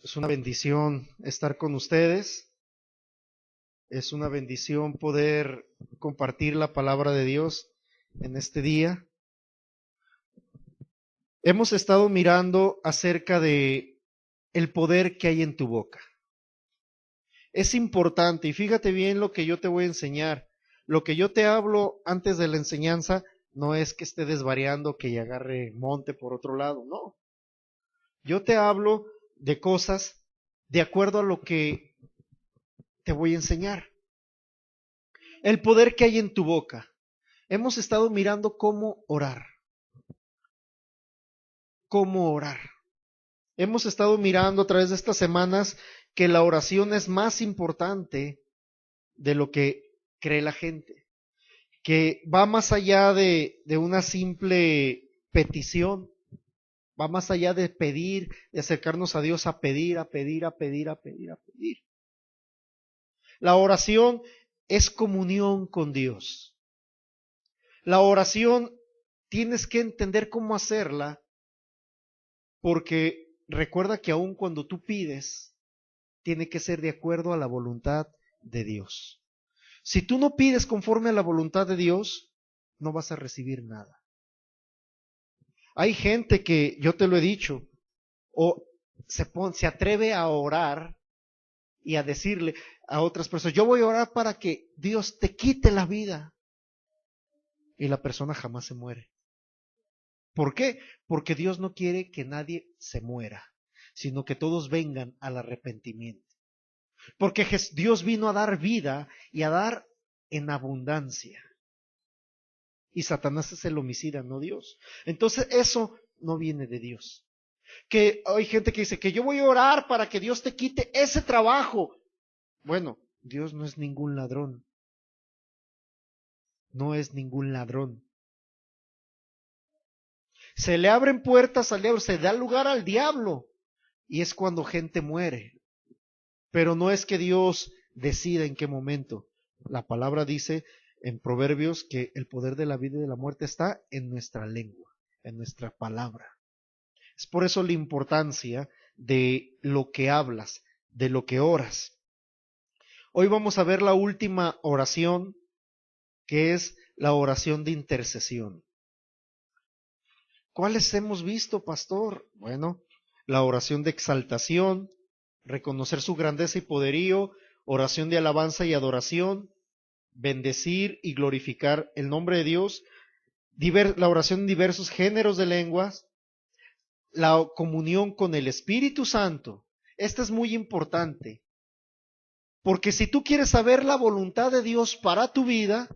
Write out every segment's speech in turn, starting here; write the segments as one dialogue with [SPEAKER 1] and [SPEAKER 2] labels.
[SPEAKER 1] Es una bendición estar con ustedes. Es una bendición poder compartir la palabra de Dios en este día. Hemos estado mirando acerca de el poder que hay en tu boca. Es importante, y fíjate bien lo que yo te voy a enseñar. Lo que yo te hablo antes de la enseñanza no es que esté desvariando, que agarre monte por otro lado, no. Yo te hablo de cosas de acuerdo a lo que te voy a enseñar. El poder que hay en tu boca. Hemos estado mirando cómo orar. Cómo orar. Hemos estado mirando a través de estas semanas que la oración es más importante de lo que cree la gente. Que va más allá de una simple petición. Va más allá de pedir, de acercarnos a Dios a pedir, a pedir, a pedir, a pedir, a pedir. La oración es comunión con Dios. La oración tienes que entender cómo hacerla, porque recuerda que aun cuando tú pides, tiene que ser de acuerdo a la voluntad de Dios. Si tú no pides conforme a la voluntad de Dios, no vas a recibir nada. Hay gente que, yo te lo he dicho, o se atreve a orar y a decirle a otras personas, yo voy a orar para que Dios te quite la vida. Y la persona jamás se muere. ¿Por qué? Porque Dios no quiere que nadie se muera, sino que todos vengan al arrepentimiento. Porque Dios vino a dar vida y a dar en abundancia. Y Satanás es el homicida, no Dios. Entonces eso no viene de Dios. Que hay gente que dice que yo voy a orar para que Dios te quite ese trabajo. Bueno, Dios no es ningún ladrón. No es ningún ladrón. Se le abren puertas al diablo, se da lugar al diablo. Y es cuando gente muere. Pero no es que Dios decida en qué momento. La palabra dice en Proverbios que el poder de la vida y de la muerte está en nuestra lengua, en nuestra palabra. Es por eso la importancia de lo que hablas, de lo que oras. Hoy vamos a ver la última oración, que es la oración de intercesión. ¿Cuáles hemos visto, pastor? Bueno, la oración de exaltación, reconocer su grandeza y poderío, oración de alabanza y adoración, bendecir y glorificar el nombre de Dios, la oración en diversos géneros de lenguas, la comunión con el Espíritu Santo. Esta es muy importante, porque si tú quieres saber la voluntad de Dios para tu vida,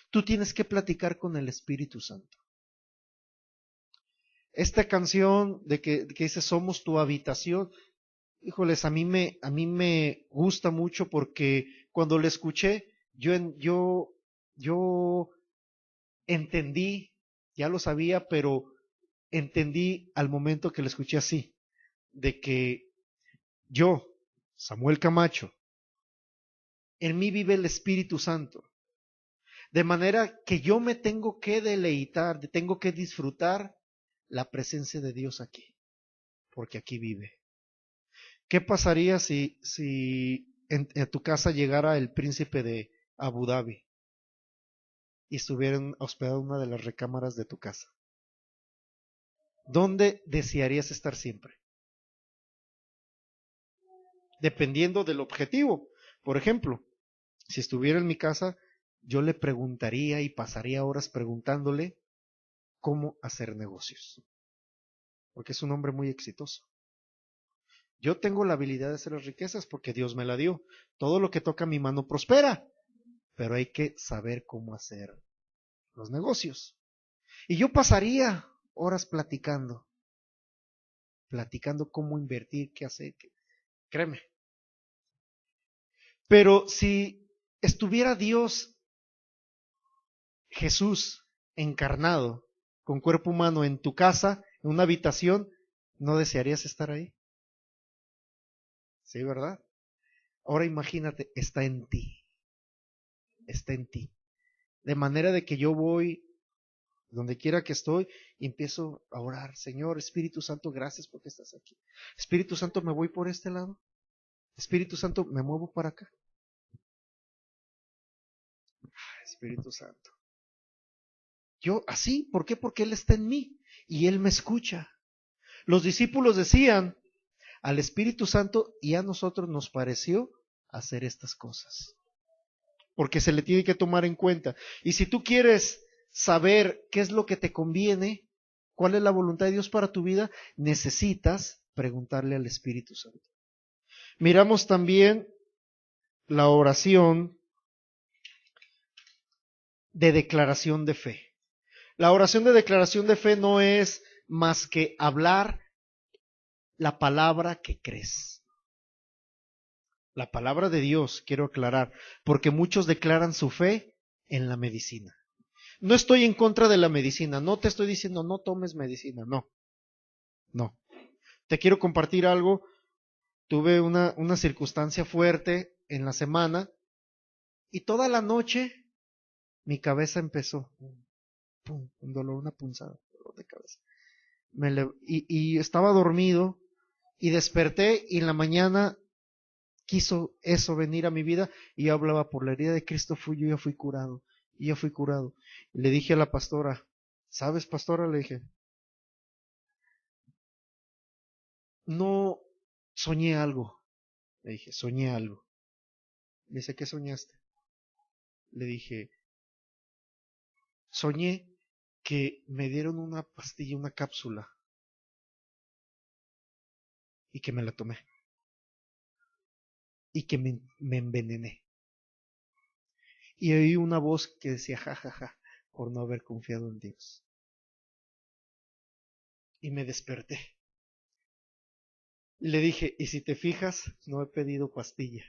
[SPEAKER 1] tú tienes que platicar con el Espíritu Santo. Esta canción que dice somos tu habitación, híjoles, a mí me gusta mucho porque cuando la escuché, yo entendí, ya lo sabía, pero entendí al momento que la escuché así, de que yo, Samuel Camacho, en mí vive el Espíritu Santo, de manera que yo me tengo que deleitar, tengo que disfrutar la presencia de Dios aquí, porque aquí vive. ¿Qué pasaría si en tu casa llegara el príncipe de Abu Dhabi y estuvieran hospedado en una de las recámaras de tu casa? ¿Dónde desearías estar siempre? Dependiendo del objetivo. Por ejemplo, si estuviera en mi casa, yo le preguntaría y pasaría horas preguntándole cómo hacer negocios, porque es un hombre muy exitoso. Yo tengo la habilidad de hacer las riquezas porque Dios me la dio. Todo lo que toca mi mano prospera, pero hay que saber cómo hacer los negocios. Y yo pasaría horas platicando cómo invertir, qué hacer, créeme. Pero si estuviera Dios, Jesús, encarnado, con cuerpo humano en tu casa, en una habitación, ¿no desearías estar ahí? Sí, ¿verdad? Ahora imagínate, está en ti. De manera de que yo voy Donde quiera que estoy, empiezo a orar. Señor, Espíritu Santo, gracias porque estás aquí. Espíritu Santo, me voy por este lado. Espíritu Santo, me muevo para acá. Espíritu Santo. Yo así, ¿por qué? Porque Él está en mí y Él me escucha. Los discípulos decían al Espíritu Santo y a nosotros nos pareció hacer estas cosas. Porque se le tiene que tomar en cuenta. Y si tú quieres saber qué es lo que te conviene, cuál es la voluntad de Dios para tu vida, necesitas preguntarle al Espíritu Santo. Miramos también la oración de declaración de fe. La oración de declaración de fe no es más que hablar la palabra que crees. La palabra de Dios, quiero aclarar, porque muchos declaran su fe en la medicina. No estoy en contra de la medicina, no te estoy diciendo no tomes medicina, no. Te quiero compartir algo. Tuve una circunstancia fuerte en la semana y toda la noche mi cabeza empezó, pum, un dolor, una punzada, dolor de cabeza. Y estaba dormido y desperté y en la mañana quiso eso venir a mi vida y yo hablaba por la herida de Cristo, yo ya fui curado, y yo fui curado. Y le dije a la pastora, ¿sabes, pastora? Le dije, no soñé algo. Le dije, soñé algo. Me dice, ¿qué soñaste? Le dije, soñé que me dieron una pastilla, una cápsula, y que me la tomé. Y que me envenené. Y oí una voz que decía, ja, ja, ja, por no haber confiado en Dios. Y me desperté. Le dije, y si te fijas, no he pedido pastilla.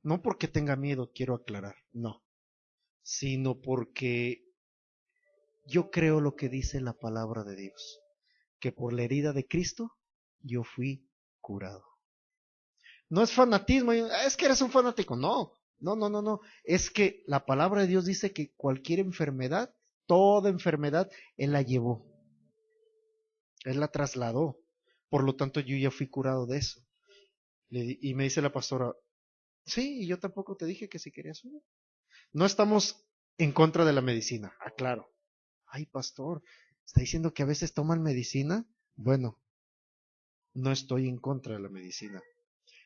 [SPEAKER 1] No porque tenga miedo, quiero aclarar, no. Sino porque yo creo lo que dice la palabra de Dios. Que por la herida de Cristo, yo fui curado. No es fanatismo, es que eres un fanático. No. Es que la palabra de Dios dice que cualquier enfermedad, toda enfermedad, Él la llevó. Él la trasladó. Por lo tanto, yo ya fui curado de eso. Y me dice la pastora, sí, y yo tampoco te dije que si querías uno. No estamos en contra de la medicina, aclaro. Ay, pastor, ¿está diciendo que a veces toman medicina? Bueno, no estoy en contra de la medicina.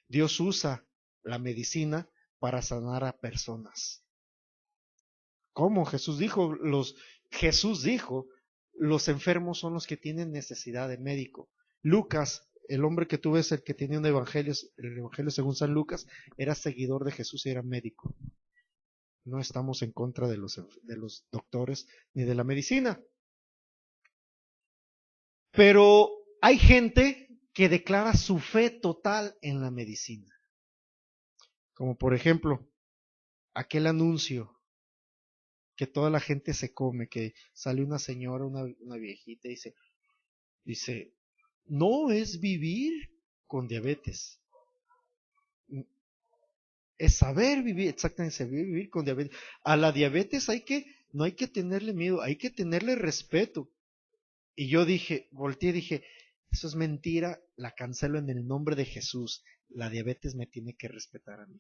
[SPEAKER 1] Dios usa la medicina para sanar a personas. ¿Cómo? Jesús dijo, los enfermos son los que tienen necesidad de médico. Lucas, el hombre que tú ves, el que tenía el evangelio según San Lucas, era seguidor de Jesús y era médico. No estamos en contra de los doctores ni de la medicina. Pero hay gente que declara su fe total en la medicina. Como por ejemplo, aquel anuncio que toda la gente se come, que sale una señora, una viejita, y dice, no es vivir con diabetes, es saber vivir, exactamente, saber vivir con diabetes. A la diabetes no hay que tenerle miedo, hay que tenerle respeto. Y yo volteé y dije, eso es mentira, la cancelo en el nombre de Jesús. La diabetes me tiene que respetar a mí,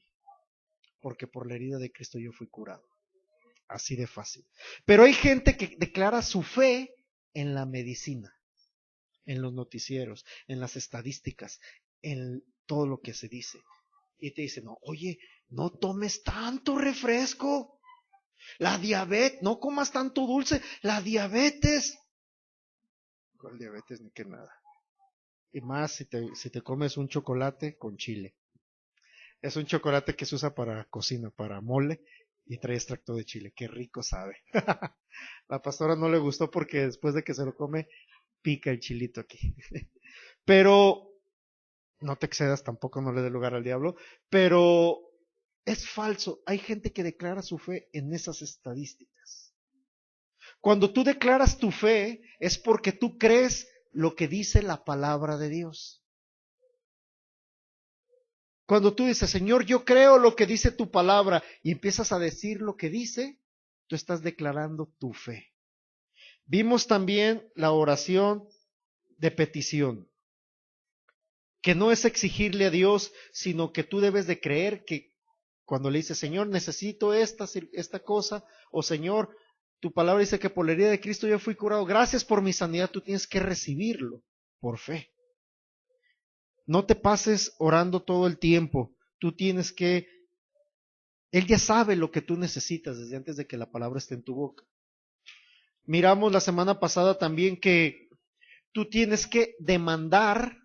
[SPEAKER 1] porque por la herida de Cristo yo fui curado. Así de fácil. Pero hay gente que declara su fe en la medicina, en los noticieros, en las estadísticas, en todo lo que se dice. Y te dicen, no, oye, no tomes tanto refresco. La diabetes, no comas tanto dulce. La diabetes. ¿Cuál diabetes ni qué nada? Y más si te comes un chocolate con chile. Es un chocolate que se usa para cocina, para mole, y trae extracto de chile. Qué rico sabe. La pastora no le gustó porque después de que se lo come, pica el chilito aquí. Pero no te excedas, tampoco no le dé lugar al diablo. Pero es falso. Hay gente que declara su fe en esas estadísticas. Cuando tú declaras tu fe, es porque tú crees lo que dice la palabra de Dios. Cuando tú dices, Señor, yo creo lo que dice tu palabra y empiezas a decir lo que dice, tú estás declarando tu fe. Vimos también la oración de petición, que no es exigirle a Dios, sino que tú debes de creer que cuando le dices, Señor, necesito esta cosa, o Señor, tu palabra dice que por la herida de Cristo yo fui curado, gracias por mi sanidad, tú tienes que recibirlo por fe. No te pases orando todo el tiempo, tú tienes que, Él ya sabe lo que tú necesitas desde antes de que la palabra esté en tu boca. Miramos la semana pasada también que tú tienes que demandar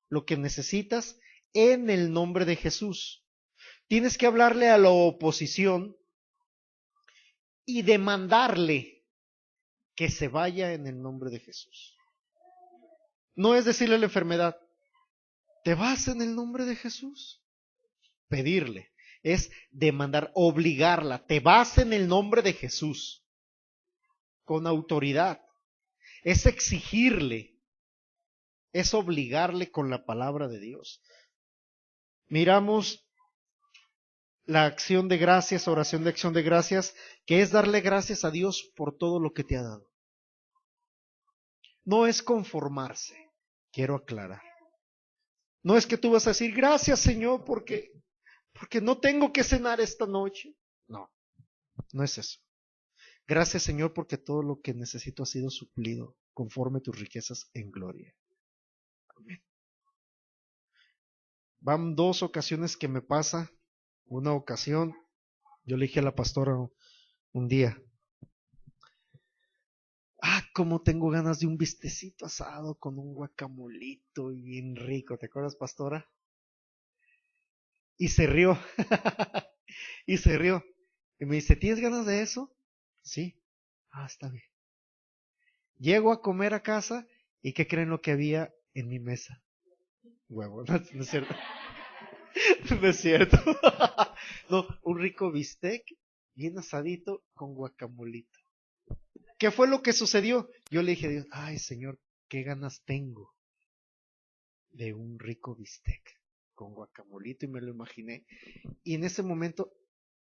[SPEAKER 1] lo que necesitas en el nombre de Jesús. Tienes que hablarle a la oposición y demandarle que se vaya en el nombre de Jesús. No es decirle a la enfermedad, ¿te vas en el nombre de Jesús? Pedirle, es demandar, obligarla, te vas en el nombre de Jesús, con autoridad. Es exigirle, es obligarle con la palabra de Dios. Miramos la acción de gracias, oración de acción de gracias, que es darle gracias a Dios por todo lo que te ha dado. No es conformarse, quiero aclarar. No es que tú vas a decir, gracias Señor, porque no tengo que cenar esta noche. No, no es eso. Gracias Señor, porque todo lo que necesito ha sido suplido conforme tus riquezas en gloria. Amén. Van 2 ocasiones que me pasa. Una ocasión, yo le dije a la pastora un día, cómo tengo ganas de un bistecito asado con un guacamolito bien rico. ¿Te acuerdas, pastora? Y se rió. Y se rió. Y me dice, ¿tienes ganas de eso? Sí. Está bien. Llego a comer a casa y ¿qué creen lo que había en mi mesa? Huevo, no es cierto. No es cierto. No, un rico bistec bien asadito con guacamolito. ¿Qué fue lo que sucedió? Yo le dije a Dios, ay Señor, qué ganas tengo de un rico bistec con guacamolito, y me lo imaginé. Y en ese momento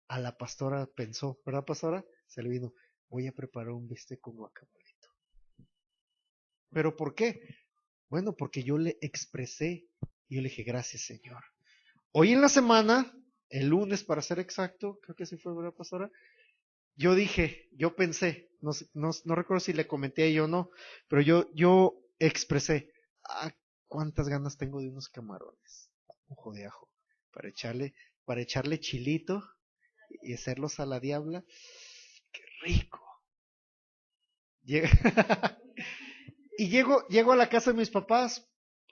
[SPEAKER 1] a la pastora pensó, ¿verdad, pastora? Se le vino, voy a preparar un bistec con guacamolito. ¿Pero por qué? Bueno, porque yo le expresé y yo le dije, gracias Señor. Hoy en la semana, el lunes para ser exacto, creo que sí fue, ¿verdad, pastora? Yo dije, yo pensé, no recuerdo si le comenté a ella o no, pero yo expresé, cuántas ganas tengo de unos camarones, ojo de ajo, para echarle chilito y hacerlos a la diabla. ¡Qué rico! Y llego a la casa de mis papás,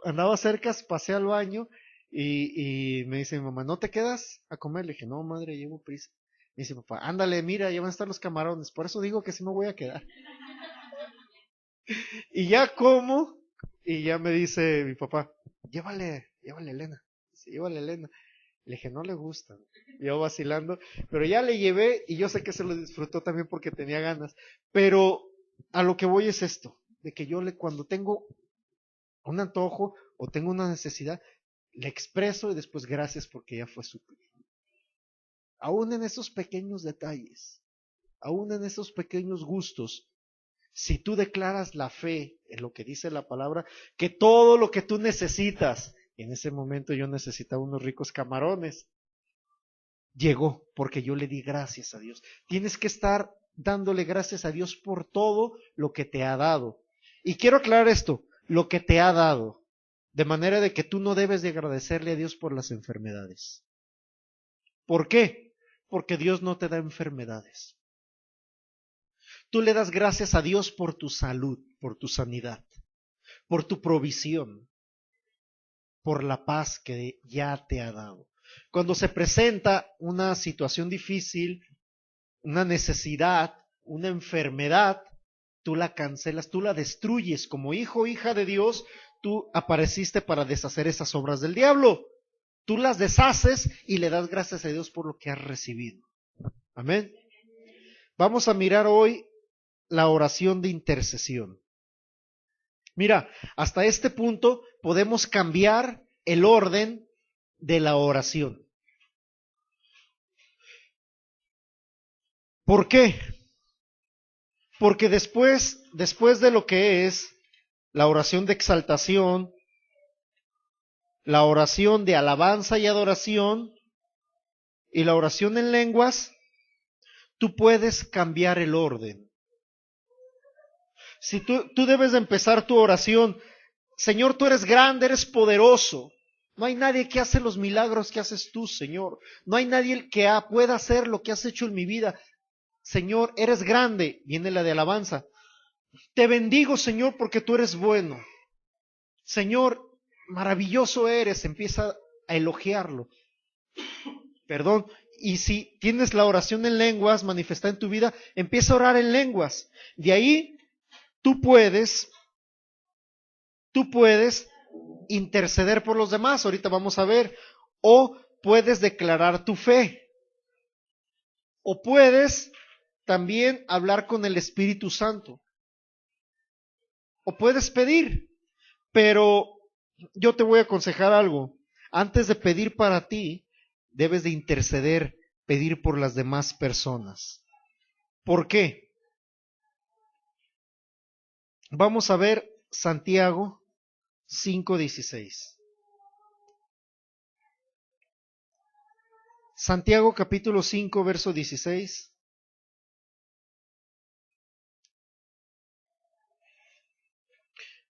[SPEAKER 1] andaba cerca, pasé al baño y me dice mi mamá, ¿no te quedas a comer? Le dije, no, madre, llevo prisa. Me dice papá, ándale, mira, ya van a estar los camarones, por eso digo que sí me voy a quedar. Y ya como, y ya me dice mi papá, llévale Elena. Sí, llévale Elena. Le dije, no le gustan. Yo vacilando, pero ya le llevé y yo sé que se lo disfrutó también porque tenía ganas. Pero a lo que voy es esto, de que yo cuando tengo un antojo o tengo una necesidad, le expreso y después gracias porque ya fue suplido. Aún en esos pequeños detalles, aún en esos pequeños gustos, si tú declaras la fe en lo que dice la palabra, que todo lo que tú necesitas, en ese momento yo necesitaba unos ricos camarones, llegó porque yo le di gracias a Dios. Tienes que estar dándole gracias a Dios por todo lo que te ha dado. Y quiero aclarar esto, lo que te ha dado, de manera de que tú no debes de agradecerle a Dios por las enfermedades. ¿Por qué? Porque Dios no te da enfermedades. Tú le das gracias a Dios por tu salud, por tu sanidad, por tu provisión, por la paz que ya te ha dado. Cuando se presenta una situación difícil, una necesidad, una enfermedad, tú la cancelas, tú la destruyes. Como hijo o hija de Dios, tú apareciste para deshacer esas obras del diablo. Tú las deshaces y le das gracias a Dios por lo que has recibido. Amén. Vamos a mirar hoy la oración de intercesión. Mira, hasta este punto podemos cambiar el orden de la oración. ¿Por qué? Porque después después de lo que es la oración de exaltación, la oración de alabanza y adoración y la oración en lenguas, tú puedes cambiar el orden. Si tú debes de empezar tu oración, Señor, tú eres grande, eres poderoso. No hay nadie que hace los milagros que haces tú, Señor. No hay nadie que pueda hacer lo que has hecho en mi vida. Señor, eres grande. Viene la de alabanza. Te bendigo, Señor, porque tú eres bueno. Señor, maravilloso eres. Empieza a elogiarlo. Perdón. Y si tienes la oración en lenguas manifestada en tu vida, empieza a orar en lenguas. De ahí tú puedes interceder por los demás, ahorita vamos a ver, o puedes declarar tu fe, o puedes también hablar con el Espíritu Santo, o puedes pedir, pero yo te voy a aconsejar algo, antes de pedir para ti, debes de interceder, pedir por las demás personas. ¿Por qué? Vamos a ver Santiago 5:16. Santiago capítulo 5, verso 16.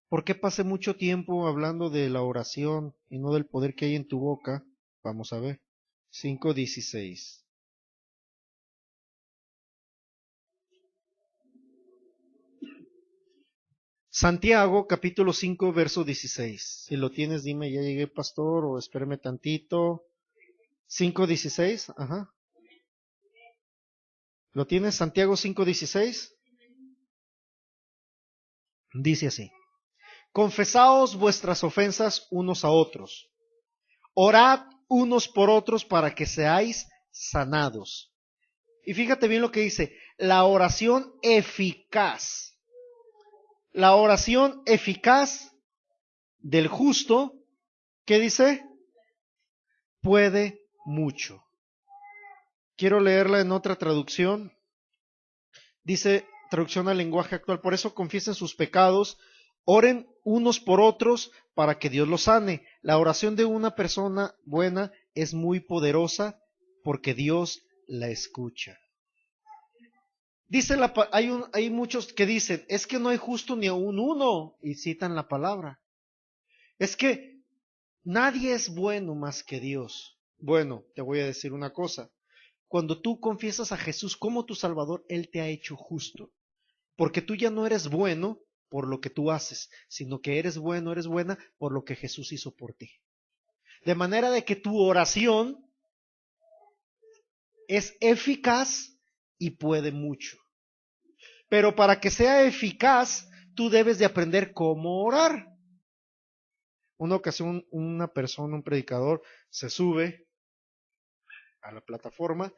[SPEAKER 1] ¿Por qué pasé mucho tiempo hablando de la oración y no del poder que hay en tu boca? Vamos a ver. 5:16. Santiago capítulo 5, verso 16. Si lo tienes, dime, ya llegué, pastor, o espérame tantito. 5:16, ajá. ¿Lo tienes? Santiago 5:16. Dice así. Confesaos vuestras ofensas unos a otros. Orad unos por otros para que seáis sanados. Y fíjate bien lo que dice, la oración eficaz. La oración eficaz del justo, ¿qué dice? Puede mucho. Quiero leerla en otra traducción. Dice, traducción al lenguaje actual, por eso confiesen sus pecados, oren unos por otros para que Dios los sane. La oración de una persona buena es muy poderosa porque Dios la escucha. Dice hay muchos que dicen, es que no hay justo ni aun uno, y citan la palabra. Es que nadie es bueno más que Dios. Bueno, te voy a decir una cosa. Cuando tú confiesas a Jesús como tu Salvador, Él te ha hecho justo. Porque tú ya no eres bueno por lo que tú haces, sino que eres bueno, eres buena por lo que Jesús hizo por ti. De manera de que tu oración es eficaz y puede mucho. Pero para que sea eficaz, tú debes de aprender cómo orar. Una ocasión, una persona, un predicador, se sube a la plataforma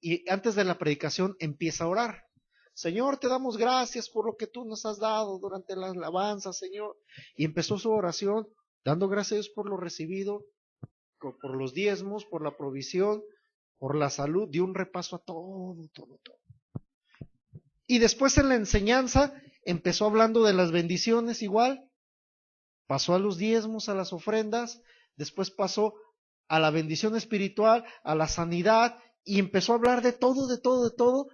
[SPEAKER 1] y antes de la predicación empieza a orar. Señor, te damos gracias por lo que tú nos has dado durante la alabanza, Señor. Y empezó su oración dando gracias a Dios por lo recibido, por los diezmos, por la provisión, por la salud. Dio un repaso a todo. Y después en la enseñanza empezó hablando de las bendiciones igual. Pasó a los diezmos, a las ofrendas, después pasó a la bendición espiritual, a la sanidad, y empezó a hablar de todo,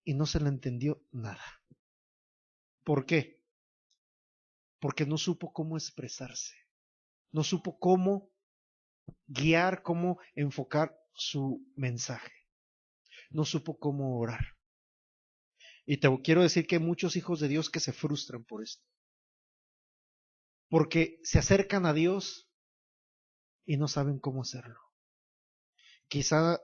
[SPEAKER 1] y no se le entendió nada. ¿Por qué? Porque no supo cómo expresarse, no supo cómo guiar, cómo enfocar su mensaje, no supo cómo orar. Y te quiero decir que hay muchos hijos de Dios que se frustran por esto, porque se acercan a Dios y no saben cómo hacerlo. Quizá,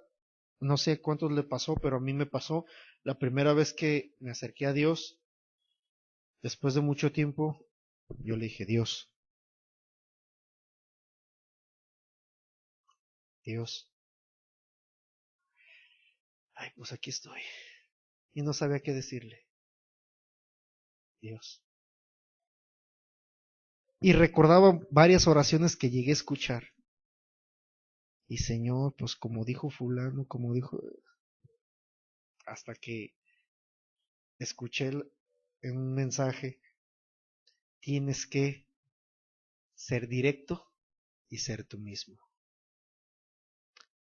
[SPEAKER 1] no sé cuántos le pasó, pero a mí me pasó la primera vez que me acerqué a Dios, después de mucho tiempo, yo le dije, Dios, ay, pues aquí estoy. Y no sabía qué decirle, Dios. Y recordaba varias oraciones que llegué a escuchar. Y Señor, pues como dijo fulano, como dijo, hasta que escuché en un mensaje, tienes que ser directo y ser tú mismo.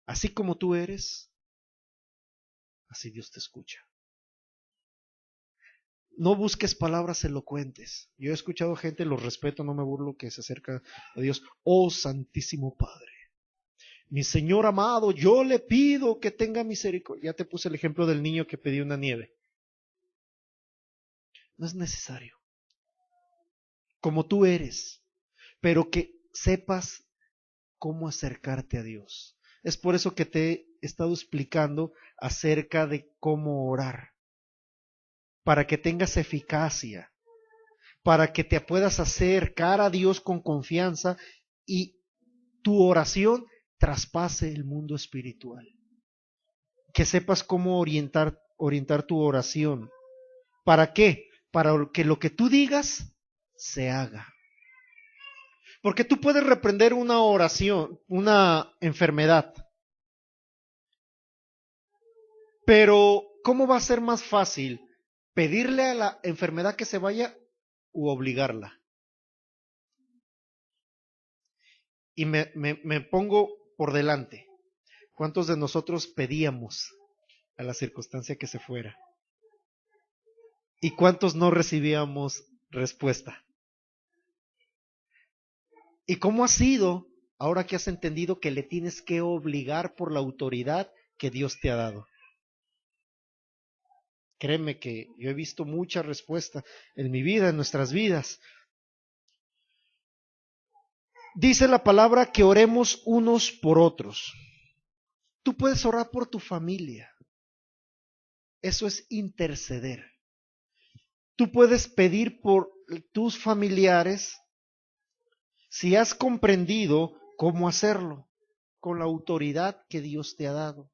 [SPEAKER 1] Así como tú eres, así Dios te escucha. No busques palabras elocuentes. Yo he escuchado gente, los respeto, no me burlo, que se acerca a Dios. Oh Santísimo Padre, mi Señor amado, yo le pido que tenga misericordia. Ya te puse el ejemplo del niño que pidió una nieve. No es necesario. Como tú eres, pero que sepas cómo acercarte a Dios. Es por eso que te he estado explicando acerca de cómo orar, para que tengas eficacia, para que te puedas acercar a Dios con confianza y tu oración traspase el mundo espiritual. Que sepas cómo orientar tu oración. ¿Para qué? Para que lo que tú digas se haga. Porque tú puedes reprender una oración, una enfermedad, pero ¿cómo va a ser más fácil pedirle a la enfermedad que se vaya u obligarla? Y me pongo por delante. ¿Cuántos de nosotros pedíamos a la circunstancia que se fuera? ¿Y cuántos no recibíamos respuesta? ¿Y cómo ha sido ahora que has entendido que le tienes que obligar por la autoridad que Dios te ha dado? Créeme que yo he visto mucha respuesta en mi vida, en nuestras vidas. Dice la palabra que oremos unos por otros. Tú puedes orar por tu familia. Eso es interceder. Tú puedes pedir por tus familiares si has comprendido cómo hacerlo con la autoridad que Dios te ha dado.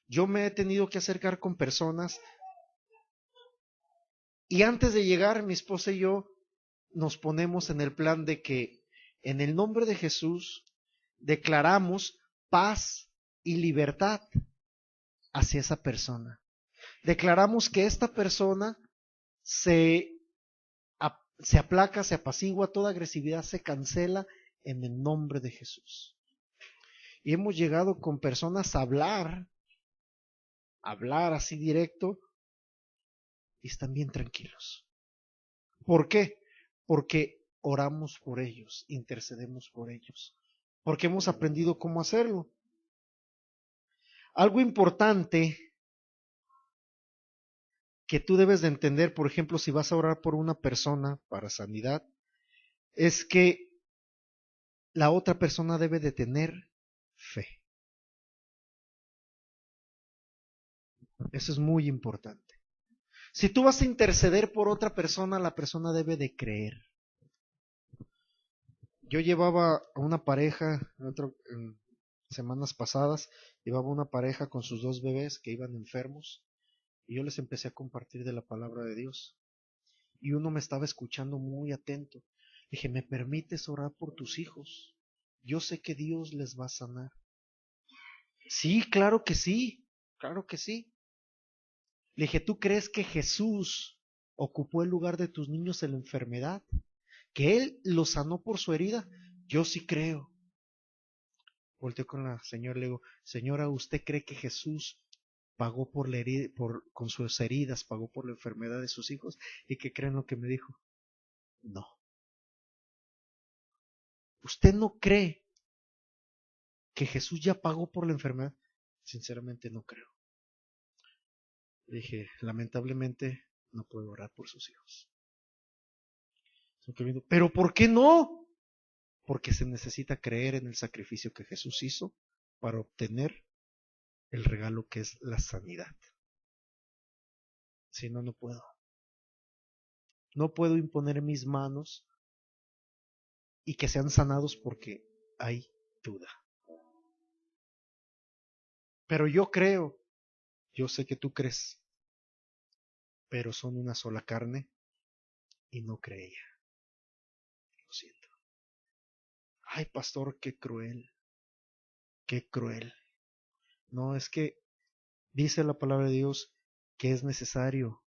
[SPEAKER 1] Yo me he tenido que acercar con personas y antes de llegar mi esposa y yo nos ponemos en el plan de que en el nombre de Jesús declaramos paz y libertad hacia esa persona. Declaramos que esta persona se aplaca, se apacigua, toda agresividad se cancela en el nombre de Jesús. Y hemos llegado con personas a hablar así directo, y están bien tranquilos. ¿Por qué? Porque oramos por ellos, intercedemos por ellos, porque hemos aprendido cómo hacerlo. Algo importante que tú debes de entender, por ejemplo, si vas a orar por una persona para sanidad, es que la otra persona debe de tener fe. Eso es muy importante. Si tú vas a interceder por otra persona, la persona debe de creer. Yo llevaba a una pareja en semanas pasadas, llevaba una pareja con sus dos bebés que iban enfermos y yo les empecé a compartir de la palabra de Dios. Y uno me estaba escuchando muy atento. Dije, ¿me permites orar por tus hijos? Yo sé que Dios les va a sanar. Sí, claro que sí, claro que sí. Le dije, ¿tú crees que Jesús ocupó el lugar de tus niños en la enfermedad? ¿Que Él los sanó por su herida? Yo sí creo. Volteé con la señora y le digo, señora, ¿usted cree que Jesús pagó por la herida, con sus heridas, pagó por la enfermedad de sus hijos? ¿Y qué creen lo que me dijo? No. ¿Usted no cree que Jesús ya pagó por la enfermedad? Sinceramente no creo. Le dije, lamentablemente no puedo orar por sus hijos. Pero ¿por qué no? Porque se necesita creer en el sacrificio que Jesús hizo para obtener el regalo que es la sanidad. Si no, no puedo. No puedo imponer mis manos y que sean sanados porque hay duda. Pero yo creo, yo sé que tú crees, pero son una sola carne y no creía. Lo siento. Ay, pastor, qué cruel, qué cruel. No, es que dice la palabra de Dios que es necesario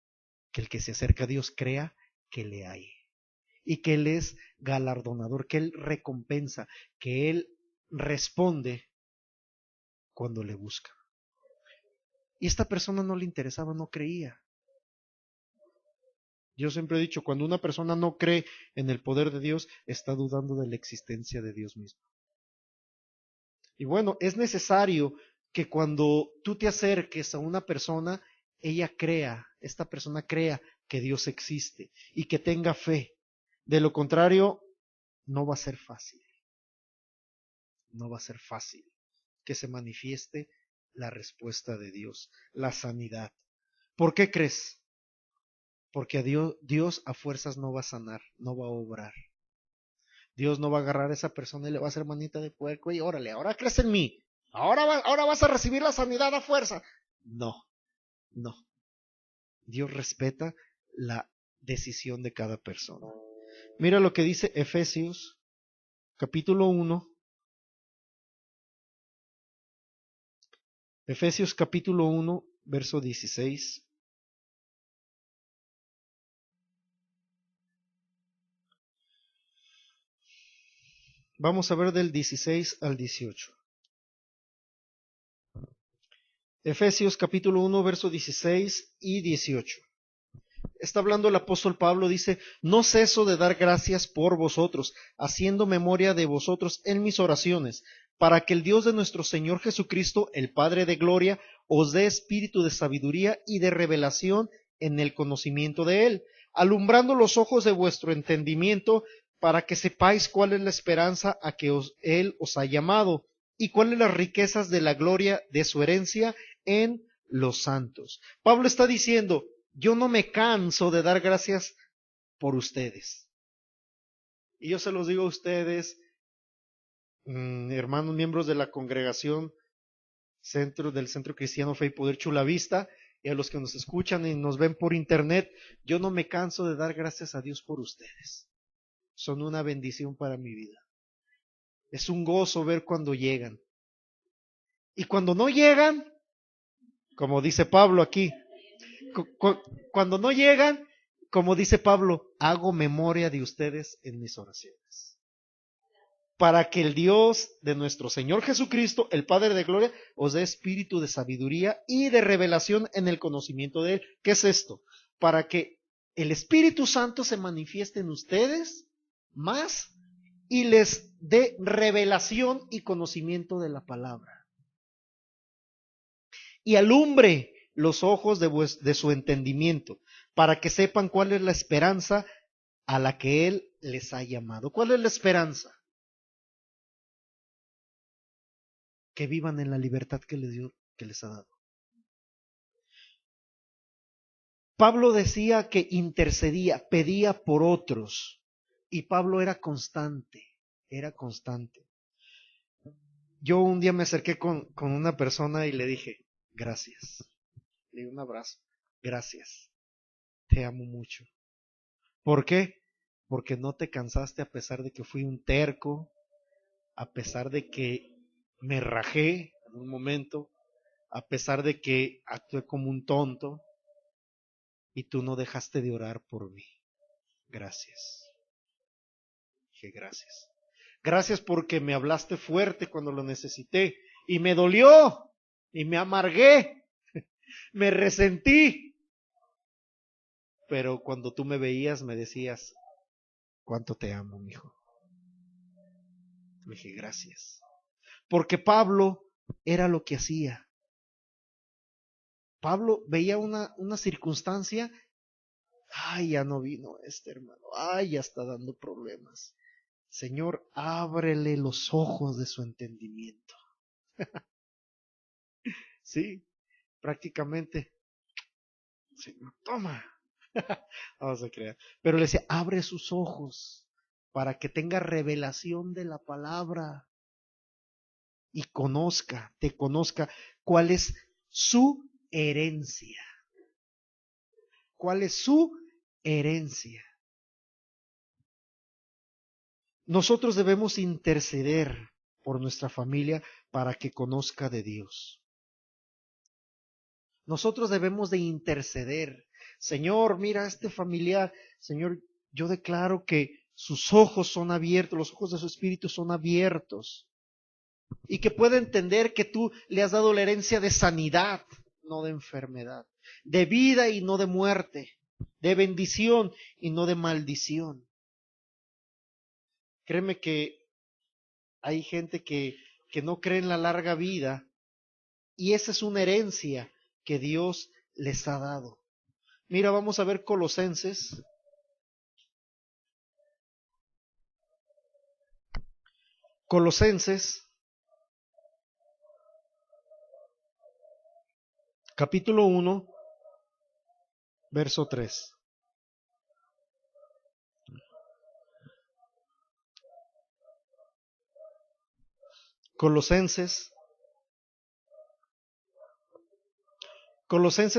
[SPEAKER 1] que el que se acerca a Dios crea que le hay y que Él es galardonador, que Él recompensa, que Él responde cuando le busca. Y esta persona no le interesaba, no creía. Yo siempre he dicho, cuando una persona no cree en el poder de Dios, está dudando de la existencia de Dios mismo. Y bueno, es necesario que cuando tú te acerques a una persona, esta persona crea que Dios existe y que tenga fe. De lo contrario, no va a ser fácil. No va a ser fácil que se manifieste la respuesta de Dios, la sanidad. ¿Por qué crees? Porque Dios a fuerzas no va a sanar, no va a obrar. Dios no va a agarrar a esa persona y le va a hacer manita de puerco y órale, ahora crees en mí. Ahora vas a recibir la sanidad a fuerza. No, no. Dios respeta la decisión de cada persona. Mira lo que dice Efesios, capítulo 1. Efesios capítulo 1, verso 16. Vamos a ver del 16 al 18. Efesios capítulo 1, verso 16 y 18. Está hablando el apóstol Pablo, dice, no ceso de dar gracias por vosotros, haciendo memoria de vosotros en mis oraciones, para que el Dios de nuestro Señor Jesucristo, el Padre de gloria, os dé espíritu de sabiduría y de revelación en el conocimiento de Él, alumbrando los ojos de vuestro entendimiento, para que sepáis cuál es la esperanza a que Él os ha llamado, y cuáles las riquezas de la gloria de su herencia en los santos. Pablo está diciendo, yo no me canso de dar gracias por ustedes. Y yo se los digo a ustedes, hermanos miembros de la congregación del Centro Cristiano Fe y Poder Chulavista, y a los que nos escuchan y nos ven por internet, yo no me canso de dar gracias a Dios por ustedes. Son una bendición para mi vida. Es un gozo ver cuando llegan. Y cuando no llegan, como dice Pablo aquí, cuando no llegan, como dice Pablo, hago memoria de ustedes en mis oraciones. Para que el Dios de nuestro Señor Jesucristo, el Padre de gloria, os dé espíritu de sabiduría y de revelación en el conocimiento de Él. ¿Qué es esto? Para que el Espíritu Santo se manifieste en ustedes más y les dé revelación y conocimiento de la palabra. Y alumbre los ojos de su entendimiento, para que sepan cuál es la esperanza a la que Él les ha llamado. ¿Cuál es la esperanza? Que vivan en la libertad que les dio, que les ha dado. Pablo decía que intercedía, pedía por otros, y Pablo era constante. Yo un día me acerqué con una persona y le dije, gracias. Le di un abrazo, gracias. Te amo mucho. ¿Por qué? Porque no te cansaste a pesar de que fui un terco, a pesar de que me rajé en un momento, a pesar de que actué como un tonto, y tú no dejaste de orar por mí. Gracias. Dije gracias. Gracias porque me hablaste fuerte cuando lo necesité, y me dolió, y me amargué, me resentí. Pero cuando tú me veías me decías, ¿cuánto te amo, mijo? Le dije, gracias. Porque Pablo era lo que hacía. Pablo veía una circunstancia, ay, ya no vino este hermano, ay, ya está dando problemas. Señor, ábrele los ojos de su entendimiento. Sí, prácticamente, Señor, toma. Vamos a creer. Pero le decía, abre sus ojos para que tenga revelación de la palabra y te conozca cuál es su herencia. ¿Cuál es su herencia? Nosotros debemos interceder por nuestra familia para que conozca de Dios. Nosotros debemos de interceder. Señor, mira a este familiar. Señor, yo declaro que sus ojos son abiertos, los ojos de su espíritu son abiertos. Y que pueda entender que tú le has dado la herencia de sanidad, no de enfermedad, de vida y no de muerte, de bendición y no de maldición. Créeme que hay gente que no cree en la larga vida y esa es una herencia que Dios les ha dado. Mira, vamos a ver Colosenses. Colosenses, capítulo 1, verso 3. Colosenses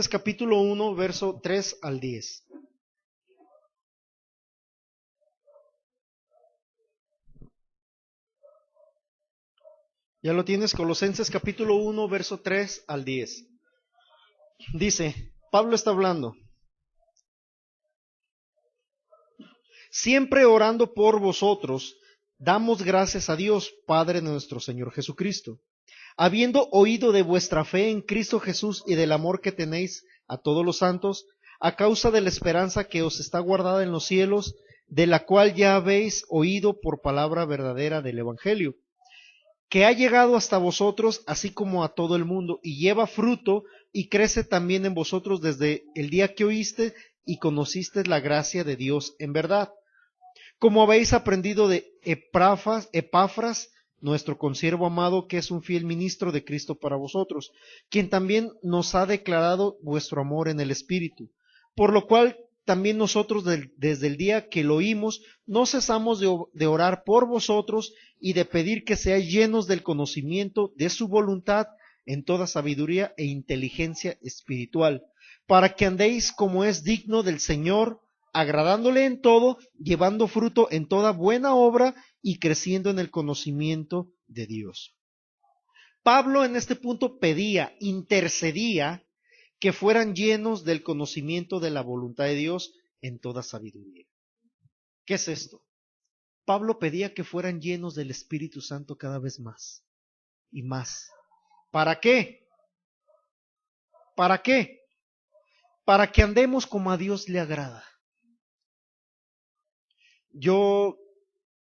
[SPEAKER 1] capítulo 1, verso 3 al 10. Ya lo tienes, Colosenses capítulo 1, verso 3 al 10. Dice, Pablo está hablando. Siempre orando por vosotros, damos gracias a Dios, Padre de nuestro Señor Jesucristo, habiendo oído de vuestra fe en Cristo Jesús y del amor que tenéis a todos los santos, a causa de la esperanza que os está guardada en los cielos, de la cual ya habéis oído por palabra verdadera del Evangelio, que ha llegado hasta vosotros, así como a todo el mundo, y lleva fruto, y crece también en vosotros desde el día que oíste y conocisteis la gracia de Dios en verdad. Como habéis aprendido de Epafras, nuestro consiervo amado, que es un fiel ministro de Cristo para vosotros, quien también nos ha declarado vuestro amor en el Espíritu, por lo cual también nosotros desde el día que lo oímos, no cesamos de orar por vosotros y de pedir que seáis llenos del conocimiento de su voluntad en toda sabiduría e inteligencia espiritual, para que andéis como es digno del Señor, agradándole en todo, llevando fruto en toda buena obra y creciendo en el conocimiento de Dios. Pablo en este punto pedía, intercedía, que fueran llenos del conocimiento de la voluntad de Dios en toda sabiduría. ¿Qué es esto? Pablo pedía que fueran llenos del Espíritu Santo cada vez más y más. ¿Para qué? ¿Para qué? Para que andemos como a Dios le agrada. Yo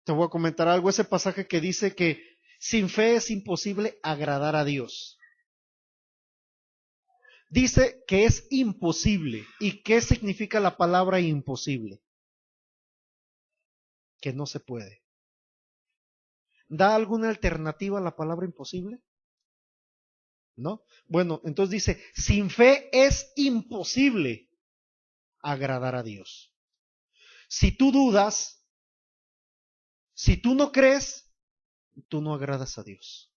[SPEAKER 1] te voy a comentar algo, ese pasaje que dice que sin fe es imposible agradar a Dios. Dice que es imposible. ¿Y qué significa la palabra imposible? Que no se puede. ¿Da alguna alternativa a la palabra imposible? ¿No? Bueno, entonces dice, sin fe es imposible agradar a Dios. Si tú dudas, si tú no crees, tú no agradas a Dios.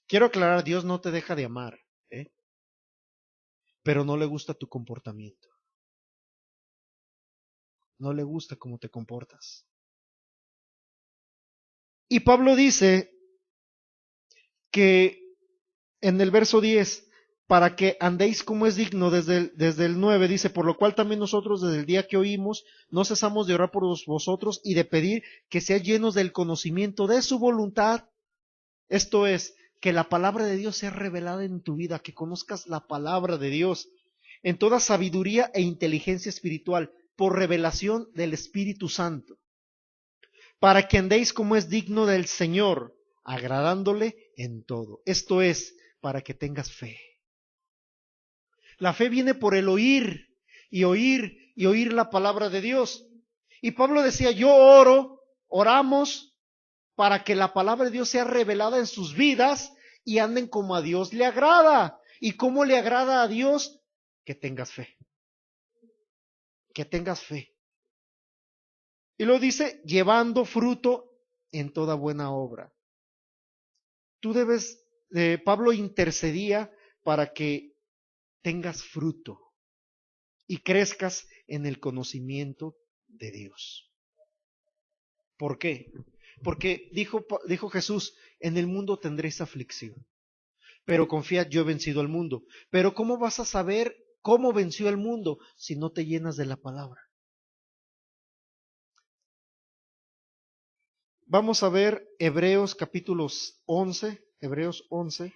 [SPEAKER 1] Quiero aclarar, Dios no te deja de amar, pero no le gusta tu comportamiento. No le gusta cómo te comportas. Y Pablo dice que en el verso 10, para que andéis como es digno, desde el 9 dice, por lo cual también nosotros desde el día que oímos, no cesamos de orar por vosotros y de pedir que seáis llenos del conocimiento de su voluntad. Esto es, que la palabra de Dios sea revelada en tu vida, que conozcas la palabra de Dios en toda sabiduría e inteligencia espiritual, por revelación del Espíritu Santo, para que andéis como es digno del Señor, agradándole en todo. Esto es, para que tengas fe. La fe viene por el oír y oír y oír la palabra de Dios. Y Pablo decía, yo oramos para que la palabra de Dios sea revelada en sus vidas y anden como a Dios le agrada. ¿Y cómo le agrada a Dios? Que tengas fe. Que tengas fe. Y lo dice, llevando fruto en toda buena obra. Tú debes, Pablo intercedía para que tengas fruto y crezcas en el conocimiento de Dios. ¿Por qué? Porque dijo Jesús, en el mundo tendréis aflicción, pero confiad, yo he vencido al mundo. Pero ¿cómo vas a saber ¿Cómo venció el mundo si no te llenas de la palabra? Vamos a ver Hebreos capítulos 11, Hebreos 11.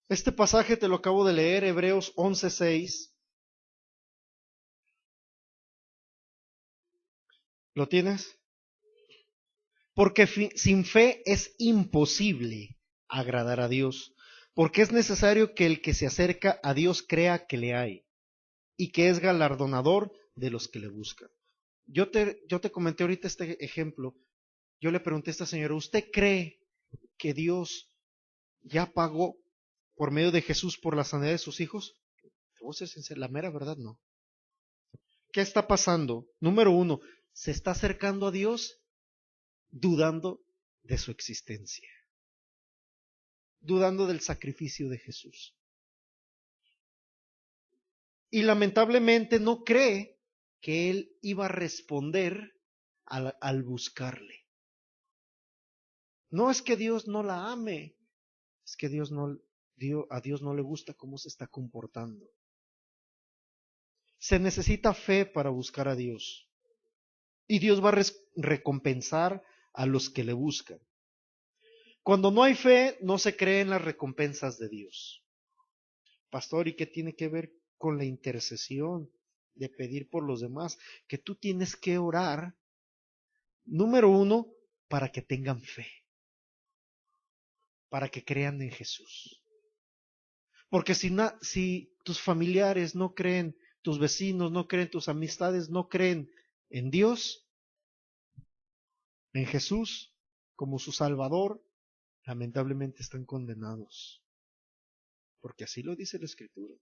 [SPEAKER 1] Este pasaje te lo acabo de leer, Hebreos 11:6. ¿Lo tienes? Porque sin fe es imposible agradar a Dios, porque es necesario que el que se acerca a Dios crea que le hay y que es galardonador de los que le buscan. Yo te comenté ahorita este ejemplo. Yo le pregunté a esta señora, ¿usted cree que Dios ya pagó por medio de Jesús por la sanidad de sus hijos? Te voy a ser sincero, la mera verdad no. ¿Qué está pasando? Número uno, se está acercando a Dios dudando de su existencia, dudando del sacrificio de Jesús. Y lamentablemente no cree que Él iba a responder al buscarle. No es que Dios no la ame, es que a Dios no le gusta cómo se está comportando. Se necesita fe para buscar a Dios. Y Dios va a recompensar a los que le buscan. Cuando no hay fe, no se creen las recompensas de Dios. Pastor, ¿y qué tiene que ver con la intercesión de pedir por los demás? Que tú tienes que orar, número uno, para que tengan fe, para que crean en Jesús. Porque si tus familiares no creen, tus vecinos no creen, tus amistades no creen en Dios, en Jesús, como su Salvador, lamentablemente están condenados. Porque así lo dice la Escritura.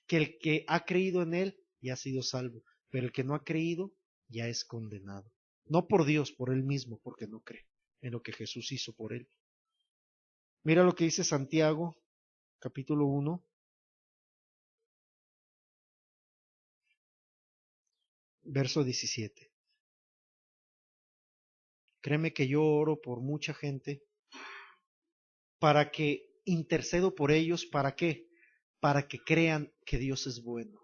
[SPEAKER 1] Que el que ha creído en Él ya ha sido salvo, pero el que no ha creído ya es condenado. No por Dios, por Él mismo, porque no cree en lo que Jesús hizo por Él. Mira lo que dice Santiago, capítulo 1, verso 17. Créeme que yo oro por mucha gente para que intercedo por ellos, ¿para qué? Para que crean que Dios es bueno.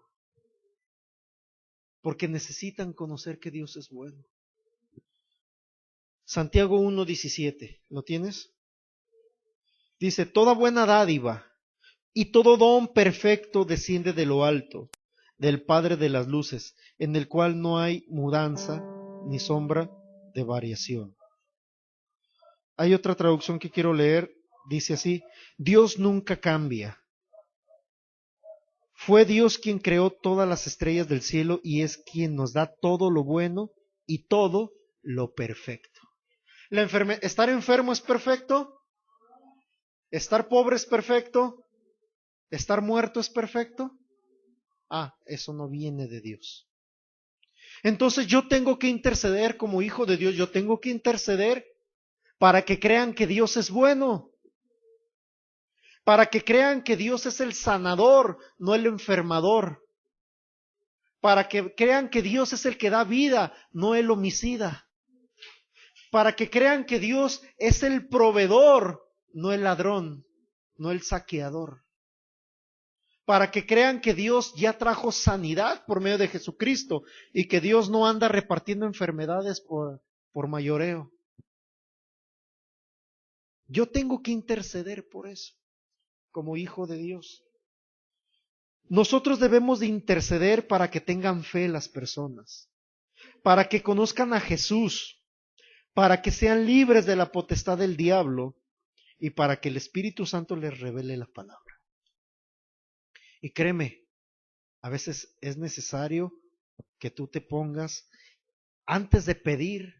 [SPEAKER 1] Porque necesitan conocer que Dios es bueno. Santiago 1:17, ¿lo tienes? Dice, toda buena dádiva y todo don perfecto desciende de lo alto, del Padre de las luces, en el cual no hay mudanza ni sombra de variación. Hay otra traducción que quiero leer, dice así, Dios nunca cambia. Fue Dios quien creó todas las estrellas del cielo y es quien nos da todo lo bueno y todo lo perfecto. ¿Estar enfermo es perfecto? ¿Estar pobre es perfecto? ¿Estar muerto es perfecto? Eso no viene de Dios. Entonces yo tengo que interceder como hijo de Dios, yo tengo que interceder para que crean que Dios es bueno, para que crean que Dios es el sanador, no el enfermador, para que crean que Dios es el que da vida, no el homicida, para que crean que Dios es el proveedor, no el ladrón, no el saqueador. Para que crean que Dios ya trajo sanidad por medio de Jesucristo y que Dios no anda repartiendo enfermedades por mayoreo. Yo tengo que interceder por eso, como hijo de Dios. Nosotros debemos de interceder para que tengan fe las personas, para que conozcan a Jesús, para que sean libres de la potestad del diablo y para que el Espíritu Santo les revele la palabra. Y créeme, a veces es necesario que tú te pongas antes de pedir,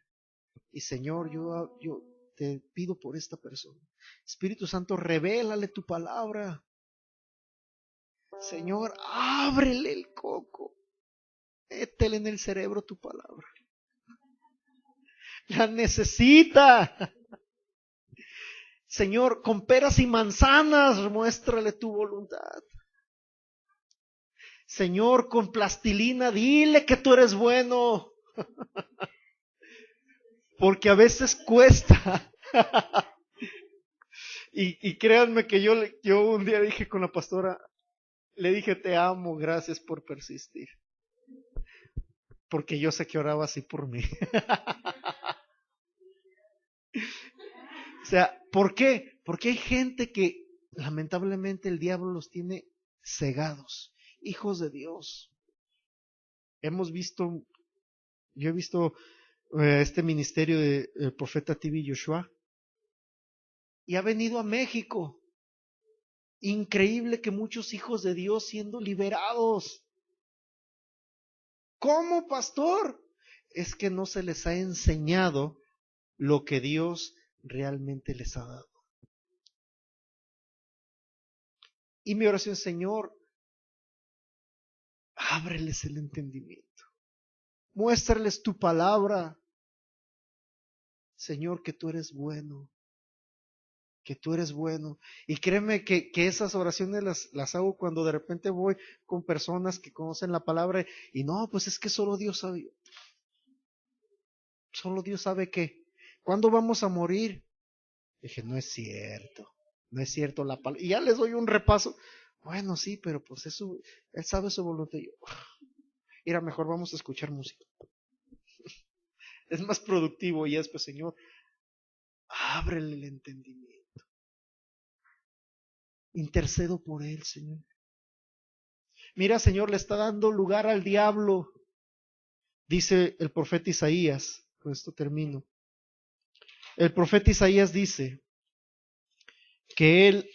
[SPEAKER 1] y Señor, yo te pido por esta persona. Espíritu Santo, revélale tu palabra. Señor, ábrele el coco. Métele en el cerebro tu palabra. La necesita. Señor, con peras y manzanas, muéstrale tu voluntad. Señor, con plastilina, dile que tú eres bueno. Porque a veces cuesta. Y créanme que yo un día dije con la pastora, le dije, te amo, gracias por persistir. Porque yo sé que oraba así por mí. O sea, ¿por qué? Porque hay gente que lamentablemente el diablo los tiene cegados. Hijos de Dios. Hemos visto, yo he visto este ministerio del profeta TV Joshua y ha venido a México. Increíble que muchos hijos de Dios siendo liberados. ¿Cómo, pastor? Es que no se les ha enseñado lo que Dios realmente les ha dado. Y mi oración, Señor, ábreles el entendimiento. Muéstrales tu palabra. Señor, que tú eres bueno. Que tú eres bueno. Y créeme que esas oraciones las hago cuando de repente voy con personas que conocen la palabra y no, pues es que solo Dios sabe. Solo Dios sabe qué. ¿Cuándo vamos a morir? Dije, no es cierto. No es cierto la palabra. Y ya les doy un repaso. Bueno, sí, pero pues eso, Él sabe su voluntad. Y yo, mira, mejor vamos a escuchar música. Es más productivo y después, Señor, ábrele el entendimiento. Intercedo por Él, Señor. Mira, Señor, le está dando lugar al diablo. Dice el profeta Isaías, con esto termino. El profeta Isaías dice que él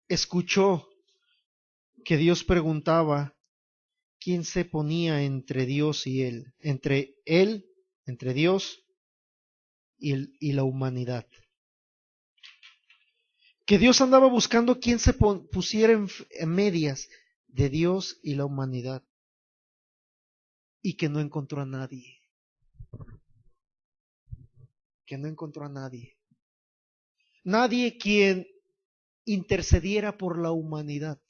[SPEAKER 1] escuchó que Dios preguntaba quién se ponía entre Dios y él, entre Dios y la humanidad. Que Dios andaba buscando quién se pusiera en medias de Dios y la humanidad y que no encontró a nadie. Que no encontró a nadie. Nadie quien intercediera por la humanidad.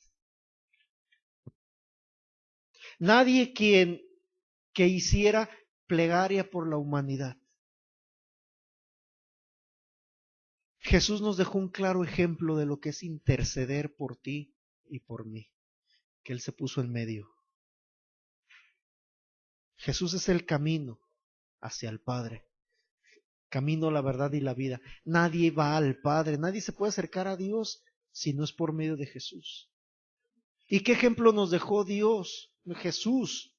[SPEAKER 1] Nadie que hiciera plegaria por la humanidad. Jesús nos dejó un claro ejemplo de lo que es interceder por ti y por mí, que Él se puso en medio. Jesús es el camino hacia el Padre, camino, la verdad y la vida. Nadie va al Padre, nadie se puede acercar a Dios si no es por medio de Jesús. ¿Y qué ejemplo nos dejó Dios, Jesús?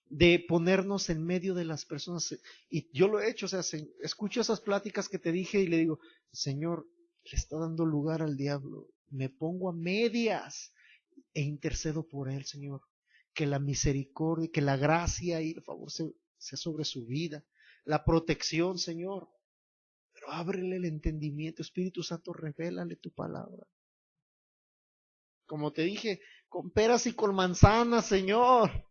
[SPEAKER 1] De ponernos en medio de las personas. Y yo lo he hecho, o sea, escucho esas pláticas que te dije y le digo, Señor, le está dando lugar al diablo. Me pongo a medias e intercedo por él, Señor. Que la misericordia, que la gracia y el favor sea sobre su vida. La protección, Señor. Pero ábrele el entendimiento, Espíritu Santo, revélale tu palabra. Como te dije, con peras y con manzanas, Señor.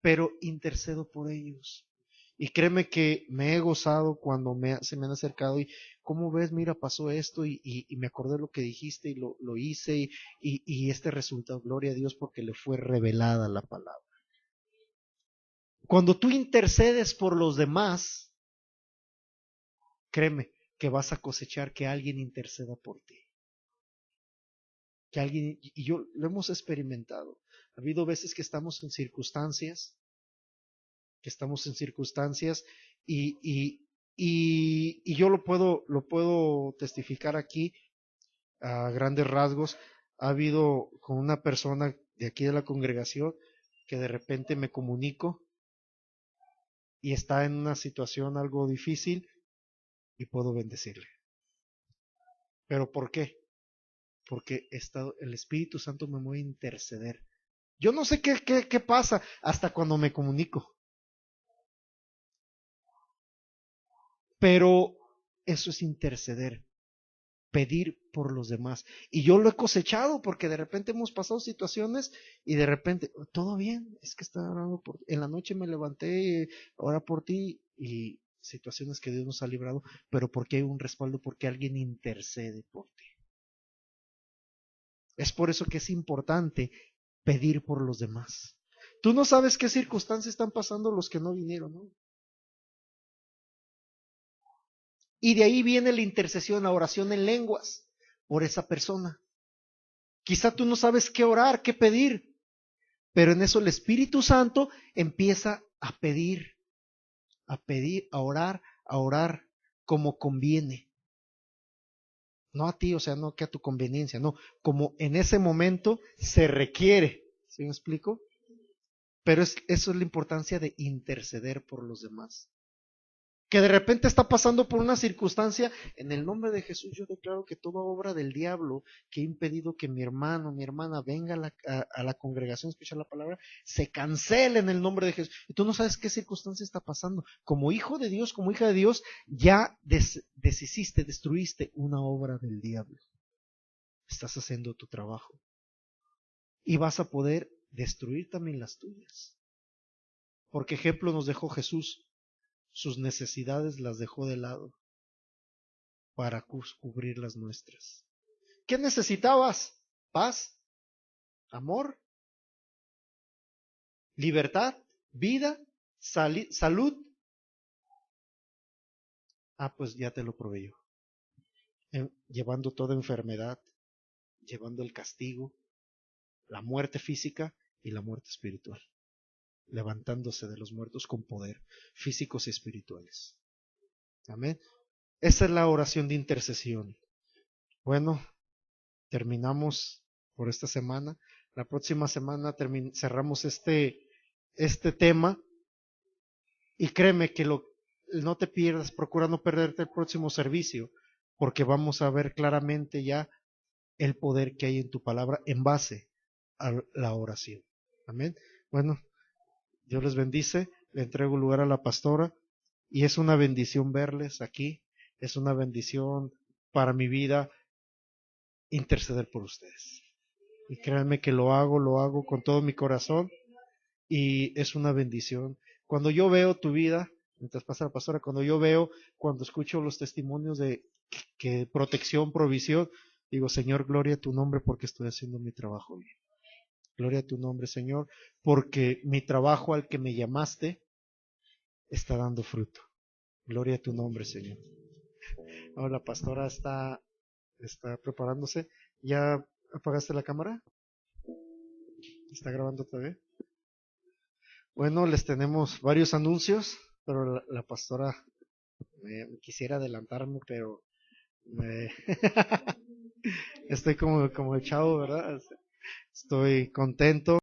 [SPEAKER 1] Pero intercedo por ellos. Y créeme que me he gozado cuando se me han acercado y, ¿cómo ves? Mira, pasó esto y me acordé de lo que dijiste y lo hice y este resultado, gloria a Dios, porque le fue revelada la palabra. Cuando tú intercedes por los demás, créeme que vas a cosechar que alguien interceda por ti. Que alguien, y yo lo hemos experimentado. Ha habido veces que estamos en circunstancias y yo lo puedo testificar aquí a grandes rasgos. Ha habido con una persona de aquí de la congregación que de repente me comunico y está en una situación algo difícil y puedo bendecirle. ¿Pero por qué? Porque el Espíritu Santo me mueve a interceder. Yo no sé qué pasa hasta cuando me comunico. Pero eso es interceder, pedir por los demás. Y yo lo he cosechado porque de repente hemos pasado situaciones y de repente, todo bien, es que estaba orando por ti. En la noche me levanté, ahora por ti y situaciones que Dios nos ha librado, pero porque hay un respaldo, porque alguien intercede por ti. Es por eso que es importante pedir por los demás. Tú no sabes qué circunstancias están pasando los que no vinieron, ¿no? Y de ahí viene la intercesión, la oración en lenguas por esa persona. Quizá tú no sabes qué orar, qué pedir, pero en eso el Espíritu Santo empieza a pedir, a orar como conviene. No a ti, o sea, no que a tu conveniencia, no, como en ese momento se requiere. ¿Sí me explico? Pero eso es la importancia de interceder por los demás. Que de repente está pasando por una circunstancia, en el nombre de Jesús yo declaro que toda obra del diablo que ha impedido que mi hermano, mi hermana venga a la congregación a escuchar la palabra, se cancele en el nombre de Jesús. Y tú no sabes qué circunstancia está pasando. Como hijo de Dios, como hija de Dios, ya deshiciste, destruiste una obra del diablo. Estás haciendo tu trabajo. Y vas a poder destruir también las tuyas. Porque ejemplo nos dejó Jesús. Sus necesidades las dejó de lado para cubrir las nuestras. ¿Qué necesitabas? Paz, amor, libertad, vida, salud. Ah, pues ya te lo proveyó. Llevando toda enfermedad, llevando el castigo, la muerte física y la muerte espiritual. Levantándose de los muertos con poder, físicos y espirituales. Amén. Esa es la oración de intercesión. Bueno, terminamos por esta semana. La próxima semana cerramos este tema. Y créeme que no te pierdas, procura no perderte el próximo servicio, porque vamos a ver claramente ya el poder que hay en tu palabra en base a la oración. Amén. Bueno, Dios les bendice. Le entrego lugar a la pastora y es una bendición verles aquí. Es una bendición para mi vida interceder por ustedes. Y créanme que lo hago con todo mi corazón y es una bendición. Cuando yo veo tu vida, mientras pasa la pastora, cuando escucho los testimonios de que protección, provisión, digo, Señor, gloria a tu nombre porque estoy haciendo mi trabajo bien. Gloria a tu nombre, Señor, porque mi trabajo al que me llamaste está dando fruto. Gloria a tu nombre, Señor. Ahora la pastora está preparándose. ¿Ya apagaste la cámara? ¿Está grabando todavía? Bueno, les tenemos varios anuncios, pero la pastora quisiera adelantarme, pero estoy como el chavo, ¿verdad? Estoy contento.